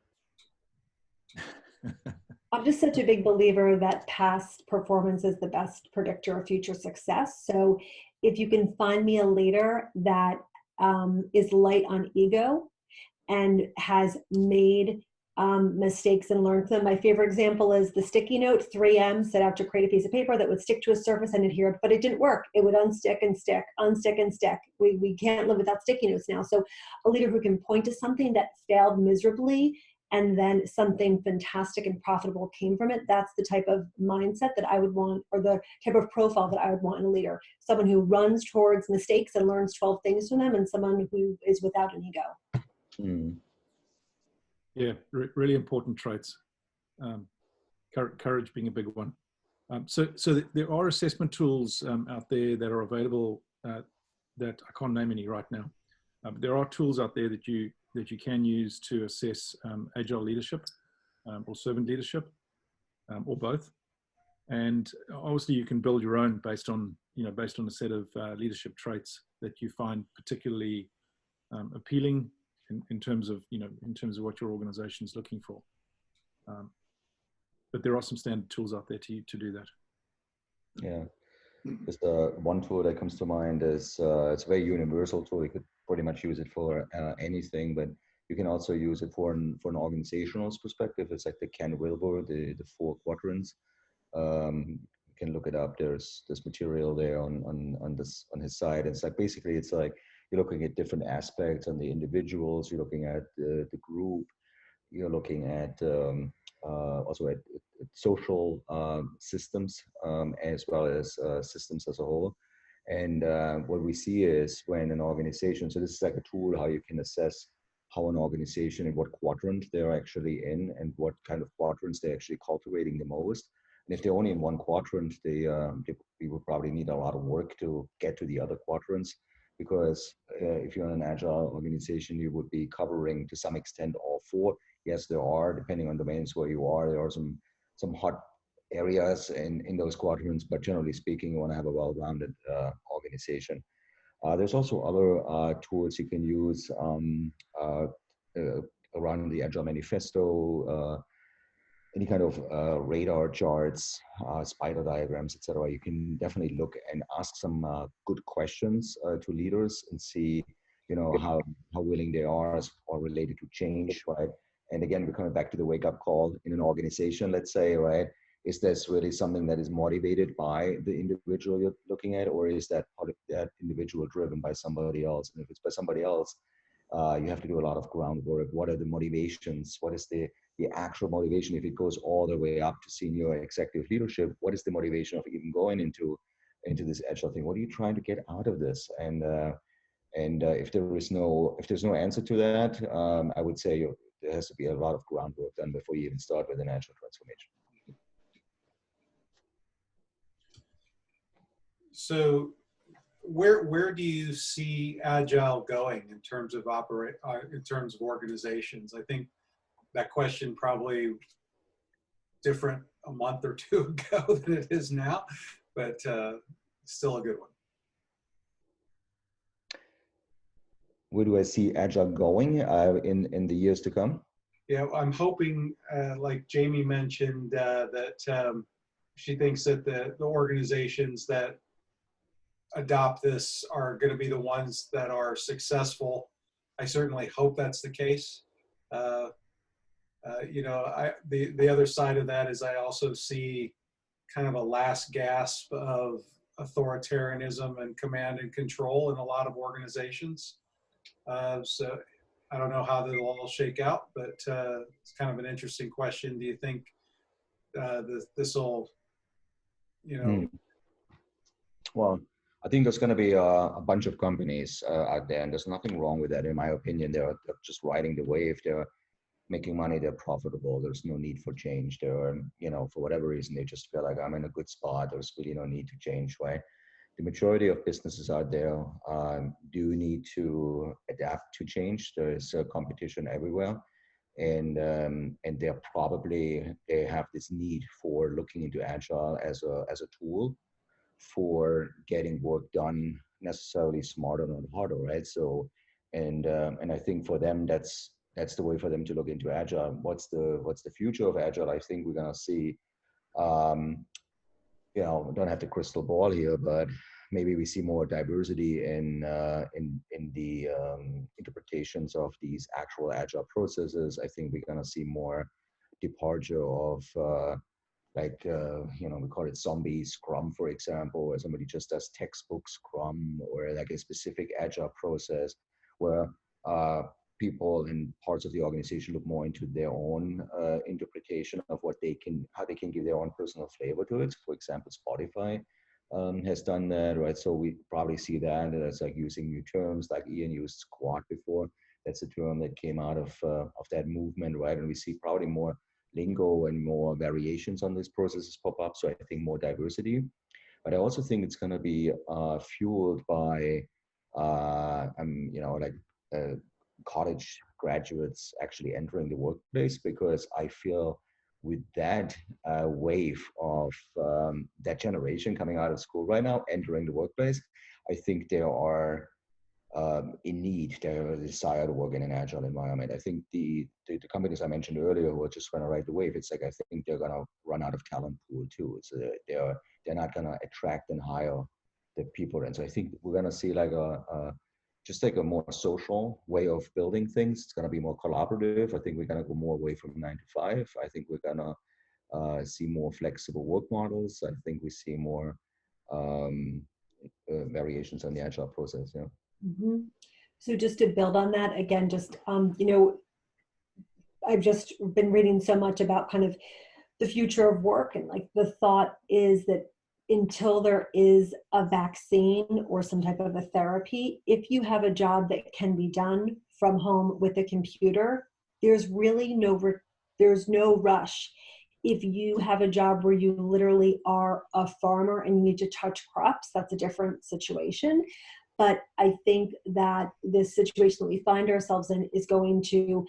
just such a big believer that past performance is the best predictor of future success. So if you can find me a leader that is light on ego and has made mistakes and learned them. My favorite example is the sticky note. 3M set out to create a piece of paper that would stick to a surface and adhere, but it didn't work. It would unstick and stick, unstick and stick. We can't live without sticky notes now. So a leader who can point to something that failed miserably and then something fantastic and profitable came from it, that's the type of mindset that I would want, or the type of profile that I would want in a leader. Someone who runs towards mistakes and learns 12 things from them, and someone who is without an ego. Yeah, really important traits. Courage being a big one. So there are assessment tools out there that are available that I can't name any right now. There are tools out there that you can use to assess Agile leadership or servant leadership or both. And obviously you can build your own based on a set of leadership traits that you find particularly appealing in terms of what your organization is looking for. But there are some standard tools out there to do that. Yeah, just one tool that comes to mind is it's a very universal tool. You could pretty much use it for anything, but you can also use it for an organizational perspective. It's like the Ken Wilber, the 4 quadrants. You can look it up. There's material there on his site. It's like basically it's like you're looking at different aspects on the individuals. You're looking at the group. You're looking at also at social systems as well as systems as a whole. And what we see is when an organization, so this is like a tool how you can assess how an organization and what quadrant they're actually in and what kind of quadrants they're actually cultivating the most. And if they're only in one quadrant, we would probably need a lot of work to get to the other quadrants. Because if you're in an Agile organization, you would be covering to some extent all 4. Yes, there are, depending on domains where you are, there are some hot areas in those quadrants, but generally speaking, you want to have a well-rounded organization. There's also other tools you can use around the Agile Manifesto, any kind of radar charts, spider diagrams, etc. You can definitely look and ask some good questions to leaders and see, how willing they are or related to change, right? And again, we're coming back to the wake up call in an organization, let's say, right? Is this really something that is motivated by the individual you're looking at, or is that individual driven by somebody else? And if it's by somebody else, you have to do a lot of groundwork. What are the motivations? What is the actual motivation? If it goes all the way up to senior executive leadership, what is the motivation of even going into this agile thing? What are you trying to get out of this? And if there's no answer to that, I would say there has to be a lot of groundwork done before you even start with an agile transformation. So where do you see agile going in terms of organizations? I think that question probably different a month or two ago than it is now, but still a good one. Where do I see agile going in the years to come? Yeah, I'm hoping, like Jamie mentioned, that she thinks that the organizations that adopt this are going to be the ones that are successful. I certainly hope that's the case. You know, the other side of that is I also see kind of a last gasp of authoritarianism and command and control in a lot of organizations. So I don't know how that'll all shake out, but it's kind of an interesting question. Do you think this will, you know? Well, I think there's going to be a bunch of companies out there, and there's nothing wrong with that, in my opinion. They're just riding the wave. They're making money. They're profitable. There's no need for change. They're, you know, for whatever reason, they just feel like I'm in a good spot. There's really no need to change, right? The majority of businesses out there do need to adapt to change. There's competition everywhere. And they have this need for looking into agile as a tool for getting work done necessarily smarter, not harder, right? So, and I think for them that's the way for them to look into agile. What's the future of agile? I think we're gonna see. You know, we don't have the crystal ball here, but maybe we see more diversity in the interpretations of these actual agile processes. I think we're gonna see more departure of you know, we call it zombie Scrum, for example, where somebody just does textbook Scrum, or like a specific agile process where people in parts of the organization look more into their own interpretation of how they can give their own personal flavor to it. For example, Spotify has done that, right? So we probably see that as like using new terms, like Ian used squad before. That's a term that came out of that movement, right? And we see probably more lingo and more variations on these processes pop up. So I think more diversity, but I also think it's going to be fueled by, you know, like college graduates actually entering the workplace, because I feel with that wave of that generation coming out of school right now, entering the workplace, I think there are in need, they have a desire to work in an agile environment. I think the companies I mentioned earlier who are just going to ride the wave, it's like I think they're going to run out of talent pool too. So they're not going to attract and hire the people. And so I think we're going to see like just like a more social way of building things. It's going to be more collaborative. I think we're going to go more away from 9 to 5. I think we're going to see more flexible work models. I think we see more variations on the agile process. Yeah. Mm-hmm. So just to build on that, again, just, you know, I've just been reading so much about kind of the future of work, and like the thought is that until there is a vaccine or some type of a therapy, if you have a job that can be done from home with a computer, there's really there's no rush. If you have a job where you literally are a farmer and you need to touch crops, that's a different situation. But I think that this situation that we find ourselves in is going to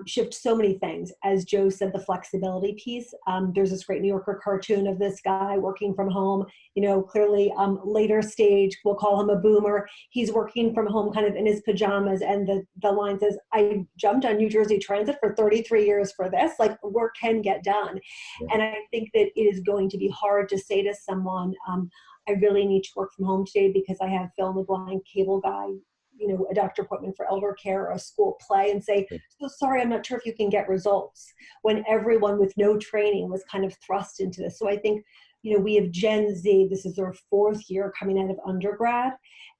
shift so many things. As Joe said, the flexibility piece. There's this great New Yorker cartoon of this guy working from home, you know, clearly later stage, we'll call him a boomer. He's working from home kind of in his pajamas, and the line says, I jumped on New Jersey Transit for 33 years for this. Like, work can get done. Yeah. And I think that it is going to be hard to say to someone, I really need to work from home today because I have fill in the blank cable guy a doctor appointment for elder care or a school play and say, so sorry, I'm not sure if you can get results, when everyone with no training was kind of thrust into this. So I think, we have Gen Z, this is their 4th year coming out of undergrad.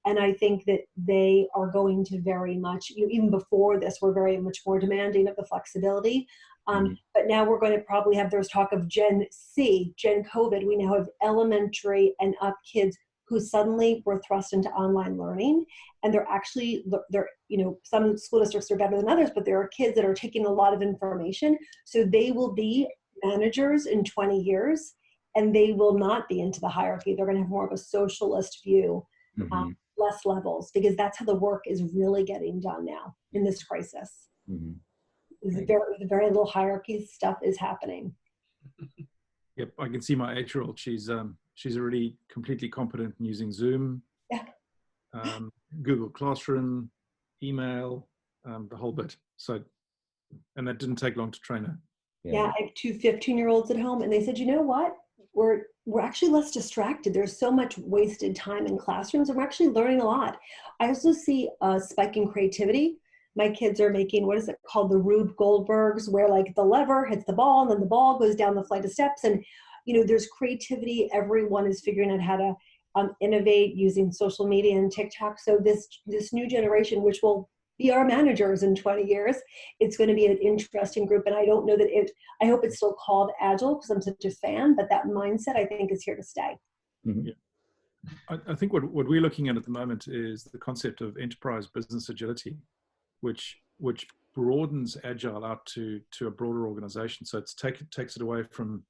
And I think that they are going to very much, even before this, we're very much more demanding of the flexibility. But now we're going to probably have, there's talk of Gen C, Gen COVID. We now have elementary and up kids who suddenly were thrust into online learning. And some school districts are better than others, but there are kids that are taking a lot of information. So they will be managers in 20 years, and they will not be into the hierarchy. They're going to have more of a socialist view, less levels, because that's how the work is really getting done now in this crisis. The very little hierarchy stuff is happening. Yep, I can see my 8-year-old. She's already completely competent in using Zoom, Google Classroom, email, the whole bit. So, and that didn't take long to train her. Yeah, I have 2 15-year-olds at home, and they said, you know what? We're actually less distracted. There's so much wasted time in classrooms, and we're actually learning a lot. I also see a spike in creativity. My kids are making, what is it called, the Rube Goldbergs, where like the lever hits the ball and then the ball goes down the flight of steps. And, there's creativity. Everyone is figuring out how to innovate using social media and TikTok. So this new generation, which will be our managers in 20 years, it's going to be an interesting group. And I don't know that I hope it's still called Agile because I'm such a fan, but that mindset I think is here to stay. Yeah. I think what we're looking at the moment is the concept of enterprise business agility, which broadens Agile out to a broader organization. So it takes it away from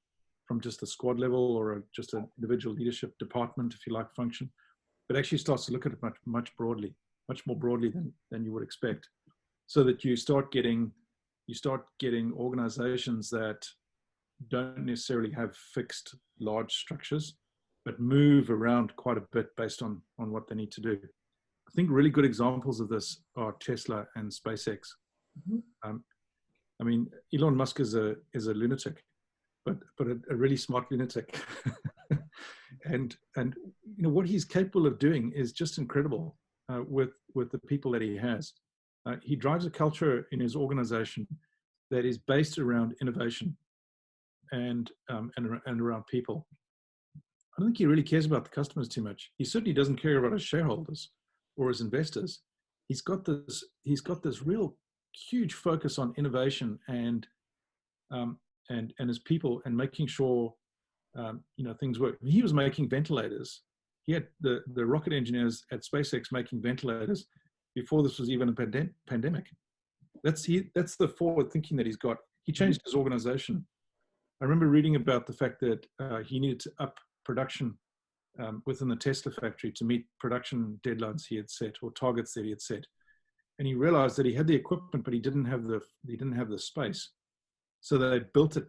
just the squad level or just an individual leadership department, if you like, function, but actually starts to look at it much more broadly than you would expect, so that you start getting organizations that don't necessarily have fixed large structures, but move around quite a bit based on what they need to do. I think really good examples of this are Tesla and SpaceX. I mean, Elon Musk is a lunatic, but a really smart lunatic. and what he's capable of doing is just incredible with the people that he has. He drives a culture in his organization that is based around innovation and around people. I don't think he really cares about the customers too much. He certainly doesn't care about his shareholders or his investors. He's got this real huge focus on innovation and his people, and making sure things work. He was making ventilators. He had the rocket engineers at SpaceX making ventilators before this was even a pandemic. That's the forward thinking that he's got. He changed his organization. I remember reading about the fact that he needed to up production within the Tesla factory to meet production deadlines he had set, or targets that he had set. And he realized that he had the equipment, but he didn't have the space. So they built a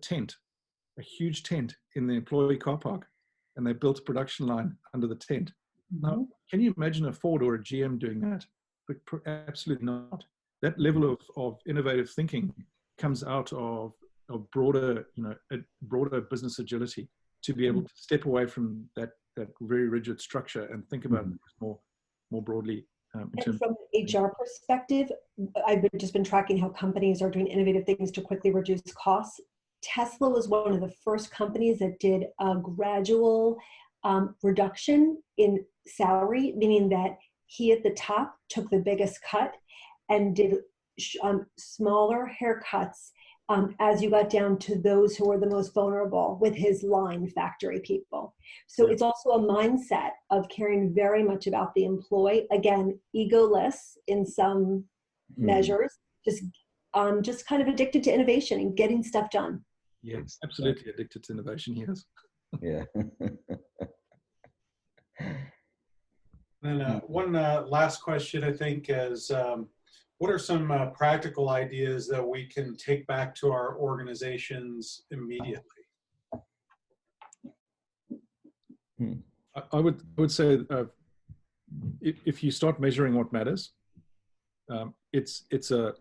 huge tent in the employee car park, and they built a production line under the tent. Now, can you imagine a Ford or a GM doing that? But absolutely not. That level of innovative thinking comes out of broader business agility, to be able to step away from that very rigid structure and think about it more broadly. And from an HR perspective, I've just been tracking how companies are doing innovative things to quickly reduce costs. Tesla was one of the first companies that did a gradual reduction in salary, meaning that he at the top took the biggest cut and did smaller haircuts as you got down to those who were the most vulnerable with his line factory people. So it's also a mindset of caring very much about the employee. Again, egoless in some measures, just kind of addicted to innovation and getting stuff done. Yeah, absolutely addicted to innovation, he is. Yeah. And one last question, I think, is what are some practical ideas that we can take back to our organizations immediately? I would say if you start measuring what matters, it's an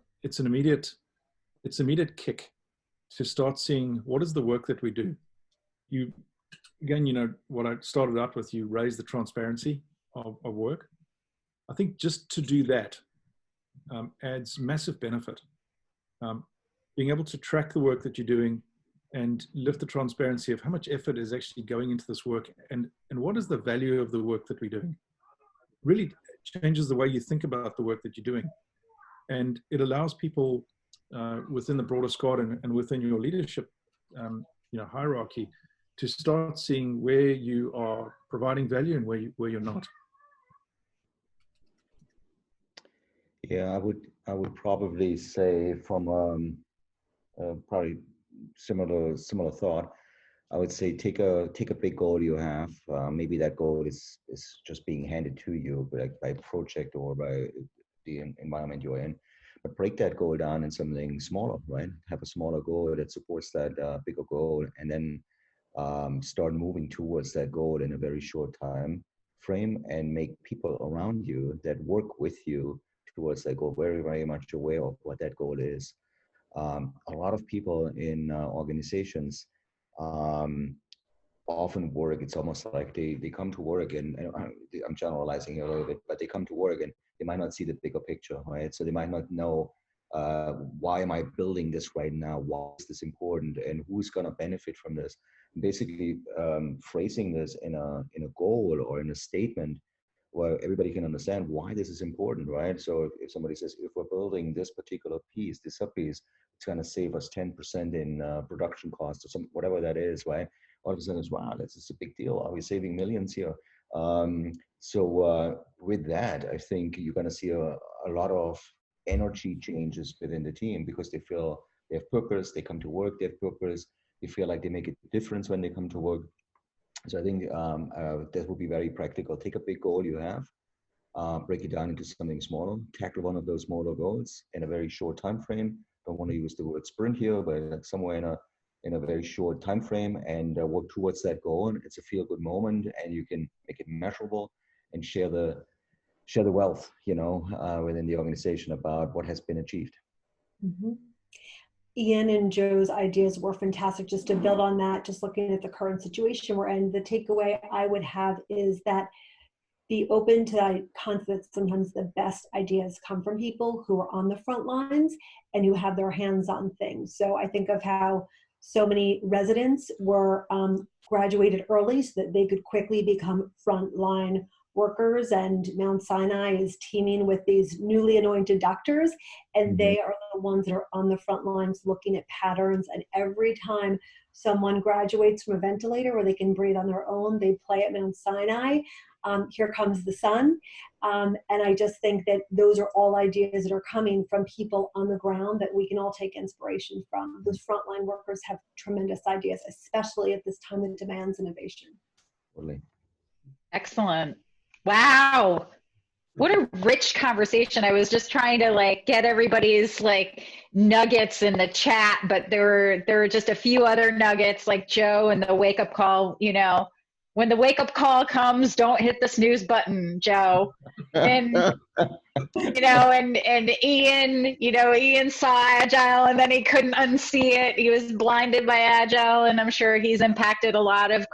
immediate kick to start seeing what is the work that we do. Again, what I started out with, you raise the transparency of work. I think just to do that adds massive benefit. Being able to track the work that you're doing and lift the transparency of how much effort is actually going into this work, and what is the value of the work that we're doing, really changes the way you think about the work that you're doing. And it allows people within the broader squad and within your leadership hierarchy to start seeing where you are providing value and where you're not. Yeah, I would probably say from probably similar thought. I would say take a big goal you have. Maybe that goal is just being handed to you, like by project or by the environment you're in. But break that goal down in something smaller, right? Have a smaller goal that supports that bigger goal, and then start moving towards that goal in a very short time frame, and make people around you that work with you towards that goal very, very much aware of what that goal is. A lot of people in organizations often work, it's almost like they come to work, and I'm generalizing here a little bit, but they come to work and they might not see the bigger picture, right? So they might not know, why am I building this right now? Why is this important? And who's going to benefit from this? Basically, phrasing this in a goal or in a statement where everybody can understand why this is important, right? So if somebody says, if we're building this particular piece, this sub-piece, it's going to save us 10% in production costs or whatever that is, right? All of a sudden it's, wow, this is a big deal. Are we saving millions here? So with that, I think you're going to see a lot of energy changes within the team, because they feel they have purpose, they come to work, they have purpose, they feel like they make a difference when they come to work. So I think that would be very practical. Take a big goal you have, break it down into something smaller, tackle one of those smaller goals in a very short time frame. Don't want to use the word sprint here, but somewhere in a very short time frame, and work towards that goal. It's a feel-good moment, and you can make it measurable and share the wealth, within the organization about what has been achieved. Mm-hmm. Ian and Joe's ideas were fantastic. Just to build on that, just looking at the current situation we're in, the takeaway I would have is that be open to the concept that sometimes the best ideas come from people who are on the front lines and who have their hands on things. So I think of how so many residents were graduated early so that they could quickly become frontline workers, and Mount Sinai is teaming with these newly anointed doctors, and they are the ones that are on the front lines looking at patterns. And every time someone graduates from a ventilator where they can breathe on their own, they play at Mount Sinai, Here Comes the Sun. And I just think that those are all ideas that are coming from people on the ground that we can all take inspiration from. Those frontline workers have tremendous ideas, especially at this time that demands innovation. Totally. Excellent. Wow. What a rich conversation. I was just trying to get everybody's nuggets in the chat, but there were just a few other nuggets, like Joe and the wake up call. When the wake up call comes, don't hit the snooze button, Joe. And and Ian, Ian saw Agile and then he couldn't unsee it. He was blinded by Agile, and I'm sure he's impacted a lot of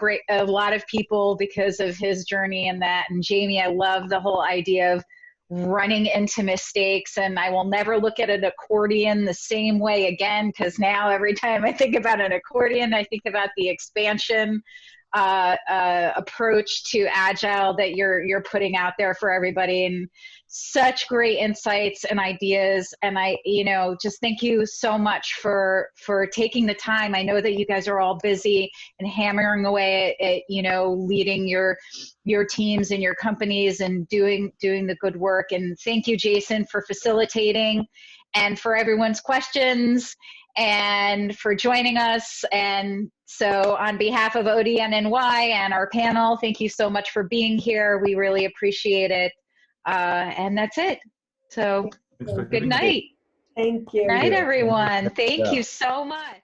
people because of his journey in that. And Jamie, I love the whole idea of running into mistakes, and I will never look at an accordion the same way again, because now every time I think about an accordion, I think about the expansion approach to Agile that you're putting out there for everybody. And such great insights and ideas. And I, just thank you so much for taking the time. I know that you guys are all busy and hammering away at leading your teams and your companies and doing the good work. And thank you, Jason, for facilitating and for everyone's questions and for joining us. And so on behalf of ODNNY and our panel, thank you so much for being here. We really appreciate it. And that's it. So good night. Thank you. Good night, everyone. Thank you so much.